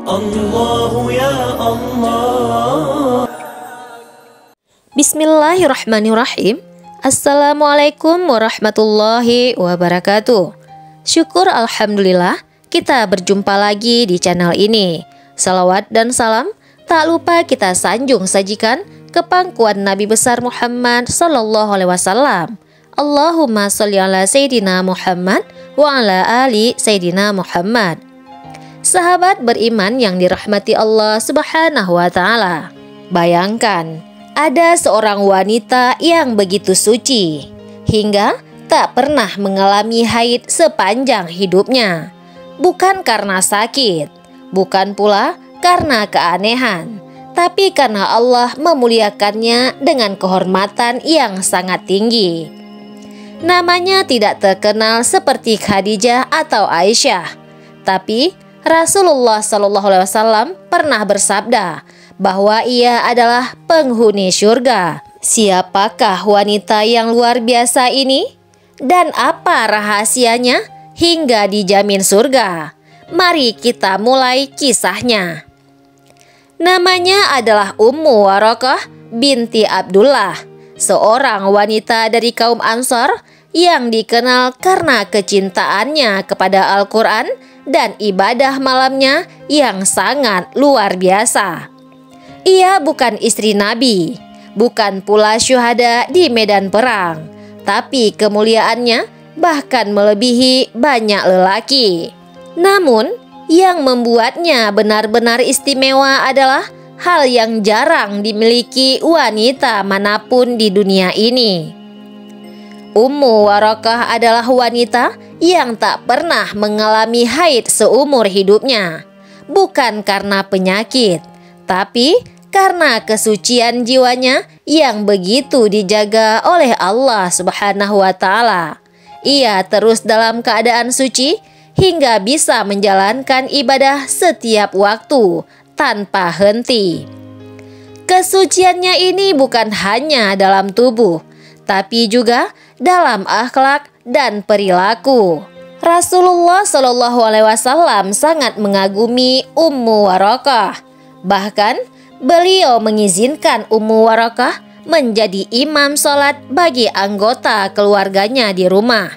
الله يا الله. Bismillahirrahmanirrahim. Assalamualaikum warahmatullahi wabarakatuh. Syukur alhamdulillah kita berjumpa lagi di channel ini. Salawat dan salam tak lupa kita sanjung sajikan ke pangkuan Nabi besar Muhammad sallallahu alaihi wasallam. Allahumma sholli ala Sayyidina Muhammad wa ala ali Sayyidina Muhammad. Sahabat beriman yang dirahmati Allah Subhanahu wa ta'ala, bayangkan ada seorang wanita yang begitu suci hingga tak pernah mengalami haid sepanjang hidupnya. Bukan karena sakit, bukan pula karena keanehan, tapi karena Allah memuliakannya dengan kehormatan yang sangat tinggi. Namanya tidak terkenal seperti Khadijah atau Aisyah, tapi Rasulullah Shallallahu Alaihi Wasallam pernah bersabda bahwa ia adalah penghuni surga. Siapakah wanita yang luar biasa ini? Dan apa rahasianya hingga dijamin surga? Mari kita mulai kisahnya. Namanya adalah Ummu Waraqah binti Abdullah, seorang wanita dari kaum Ansar yang dikenal karena kecintaannya kepada Al-Quran dan ibadah malamnya yang sangat luar biasa. Ia bukan istri Nabi, bukan pula syuhada di medan perang, tapi kemuliaannya bahkan melebihi banyak lelaki. Namun, yang membuatnya benar-benar istimewa adalah hal yang jarang dimiliki wanita manapun di dunia ini. Ummu Waraqah adalah wanita yang tak pernah mengalami haid seumur hidupnya. Bukan karena penyakit, tapi karena kesucian jiwanya yang begitu dijaga oleh Allah Subhanahu wa ta'ala. Ia terus dalam keadaan suci hingga bisa menjalankan ibadah setiap waktu tanpa henti. Kesuciannya ini bukan hanya dalam tubuh, tapi juga dalam akhlak dan perilaku. Rasulullah Shallallahu Alaihi Wasallam sangat mengagumi Ummu Waraqah. Bahkan beliau mengizinkan Ummu Waraqah menjadi imam sholat bagi anggota keluarganya di rumah.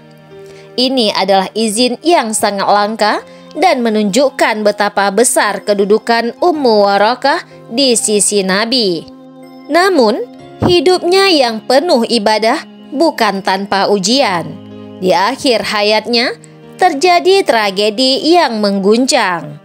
Ini adalah izin yang sangat langka dan menunjukkan betapa besar kedudukan Ummu Waraqah di sisi Nabi. Namun, hidupnya yang penuh ibadah bukan tanpa ujian. Di akhir hayatnya terjadi tragedi yang mengguncang.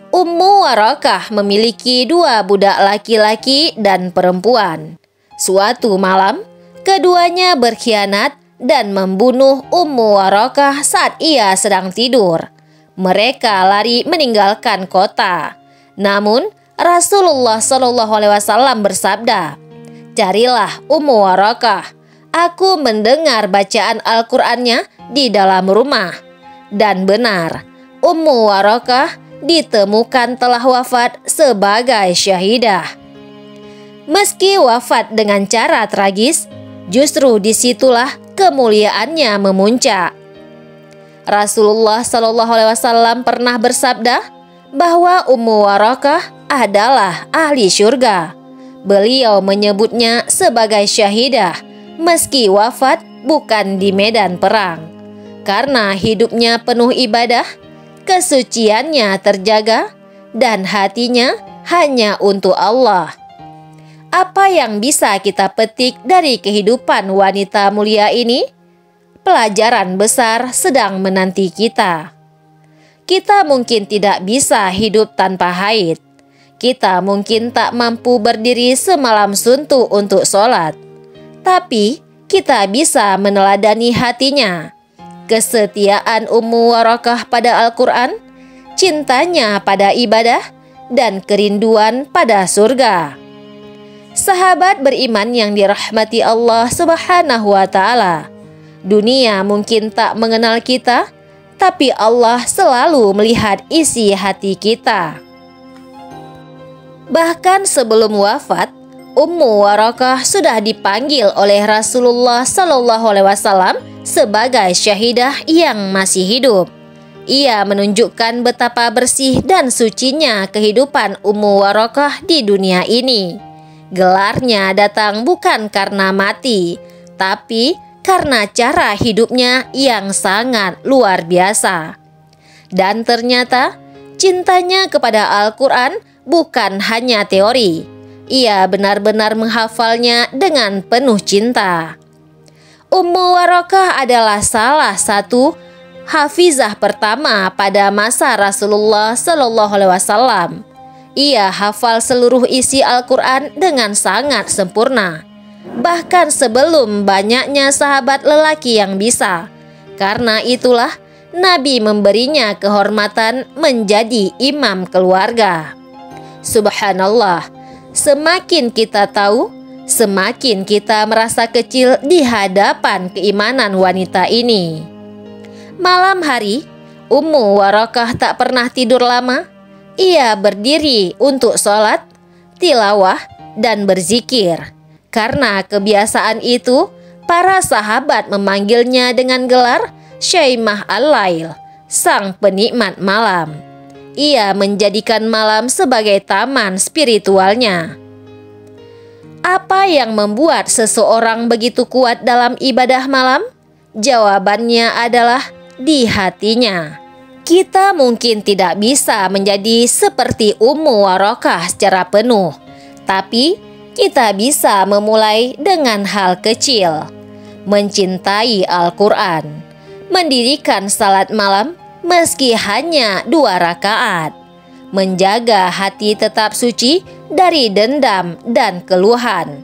Ummu Waraqah memiliki dua budak laki-laki dan perempuan. Suatu malam, keduanya berkhianat dan membunuh Ummu Waraqah saat ia sedang tidur. Mereka lari meninggalkan kota. Namun, Rasulullah Shallallahu Alaihi Wasallam bersabda, "Carilah Ummu Waraqah. Aku mendengar bacaan Al-Qur'annya di dalam rumah." Dan benar, Ummu Waraqah ditemukan telah wafat sebagai syahidah. Meski wafat dengan cara tragis, justru disitulah kemuliaannya memuncak. Rasulullah Shallallahu Alaihi Wasallam pernah bersabda bahwa Ummu Waraqah adalah ahli surga. Beliau menyebutnya sebagai syahidah meski wafat bukan di medan perang. Karena hidupnya penuh ibadah, kesuciannya terjaga, dan hatinya hanya untuk Allah. Apa yang bisa kita petik dari kehidupan wanita mulia ini? Pelajaran besar sedang menanti kita. Kita mungkin tidak bisa hidup tanpa haid. Kita mungkin tak mampu berdiri semalam suntuk untuk sholat. Tapi kita bisa meneladani hatinya, kesetiaan Ummu Waraqah pada Al-Quran, cintanya pada ibadah, dan kerinduan pada surga. Sahabat beriman yang dirahmati Allah Subhanahu wa ta'ala, dunia mungkin tak mengenal kita, tapi Allah selalu melihat isi hati kita. Bahkan sebelum wafat, Ummu Waraqah sudah dipanggil oleh Rasulullah Sallallahu Alaihi Wasallam sebagai syahidah yang masih hidup. Ia menunjukkan betapa bersih dan sucinya kehidupan Ummu Waraqah di dunia ini. Gelarnya datang bukan karena mati, tapi karena cara hidupnya yang sangat luar biasa. Dan ternyata cintanya kepada Al-Quran bukan hanya teori. Ia benar-benar menghafalnya dengan penuh cinta. Ummu Waraqah adalah salah satu hafizah pertama pada masa Rasulullah Shallallahu Alaihi Wasallam. Ia hafal seluruh isi Al-Quran dengan sangat sempurna, bahkan sebelum banyaknya sahabat lelaki yang bisa. Karena itulah Nabi memberinya kehormatan menjadi imam keluarga. Subhanallah, semakin kita tahu, semakin kita merasa kecil di hadapan keimanan wanita ini. Malam hari, Ummu Waraqah tak pernah tidur lama. Ia berdiri untuk sholat, tilawah, dan berzikir. Karena kebiasaan itu, para sahabat memanggilnya dengan gelar Syaimah Al-Lail, sang penikmat malam. Ia menjadikan malam sebagai taman spiritualnya. Apa yang membuat seseorang begitu kuat dalam ibadah malam? Jawabannya adalah di hatinya. Kita mungkin tidak bisa menjadi seperti Ummu Waraqah secara penuh, tapi kita bisa memulai dengan hal kecil. Mencintai Al-Quran, mendirikan salat malam meski hanya 2 rakaat, menjaga hati tetap suci dari dendam dan keluhan.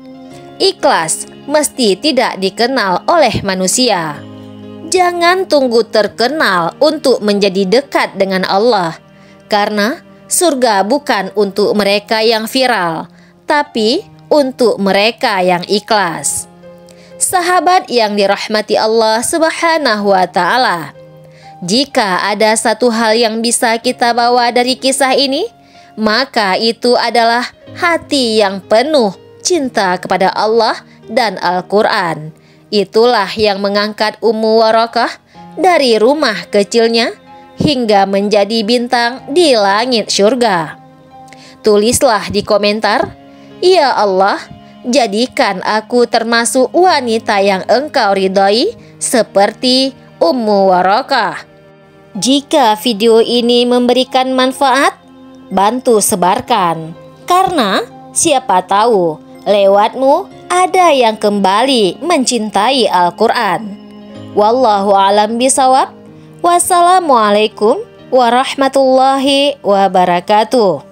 Ikhlas mesti tidak dikenal oleh manusia. Jangan tunggu terkenal untuk menjadi dekat dengan Allah, karena surga bukan untuk mereka yang viral, tapi untuk mereka yang ikhlas. Sahabat yang dirahmati Allah Subhanahu wa Ta'ala, jika ada satu hal yang bisa kita bawa dari kisah ini, maka itu adalah hati yang penuh cinta kepada Allah dan Al-Quran. Itulah yang mengangkat Ummu Waraqah dari rumah kecilnya hingga menjadi bintang di langit surga. Tulislah di komentar, "Ya Allah, jadikan aku termasuk wanita yang Engkau ridhoi seperti Ummu Waraqah." Jika video ini memberikan manfaat, bantu sebarkan, karena siapa tahu lewatmu ada yang kembali mencintai Al-Quran. Wallahu a'lam bishawab. Wassalamualaikum warahmatullahi wabarakatuh.